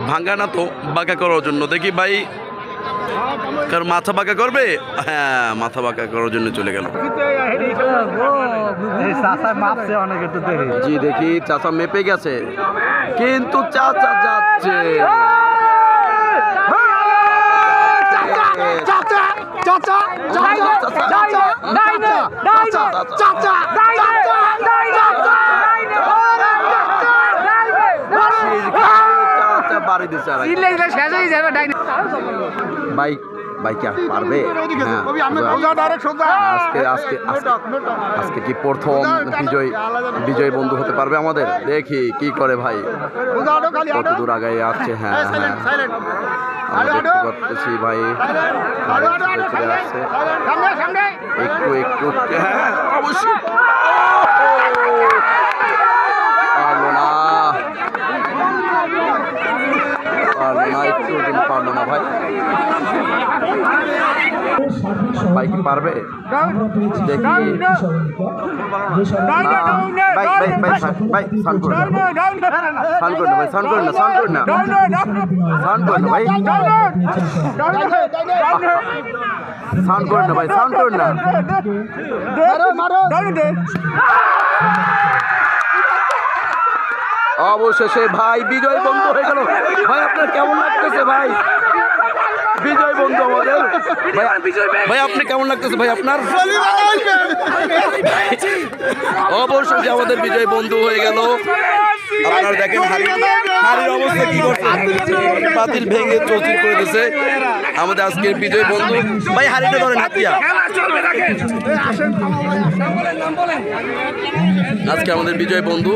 ভাঙ্গা না তো বাঁকা করার জন্য। দেখি ভাই কার মাথা বাঁকা করবে। হ্যাঁ, মাথা বাঁকা করার জন্য চলে গেল। জি দেখি চাচা মেপে গেছে, কিন্তু চাচা যাচ্ছে। বাড়ি দিচ্ছে ভাই, ভাই কি পারবে? আজকে কি প্রথম বিজয় বন্ধু হতে পারবে আমাদের? দেখি কি করে ভাই, কত দূর আগায় আসছে। হ্যাঁ হ্যাঁ, আমরা দেখতে পাচ্ছি ভাই চলে আসছে একটু একটু। হ্যাঁ অবশ্যই পারলো না, একটু পারলো না ভাই। ভাই কি পারবে? দেখি ভাই ভাই সান করে না ভাই, সান করে না ভাই, সান করে না ভাই, সান করে না। অবশেষে ভাই বিজয় বন্ধু হয়ে গেল। ভাই আপনার কেমন লাগতেছে ভাই? বিজয় বন্ধু আমাদের ভাই, আপনি কেমন লাগতেছে ভাই আপনার? অবশ্যই আমাদের বিজয় বন্ধু হয়ে গেল। আপনারা দেখেন হাড়ির অবস্থা কি করছে, পাতিল ভেঙে চৌচির করে দিচ্ছে আমাদের আজকের বিজয় বন্ধু। ভাই হাড়িটা ধরেন হাতিয়া, আজকে আমাদের বিজয় বন্ধু।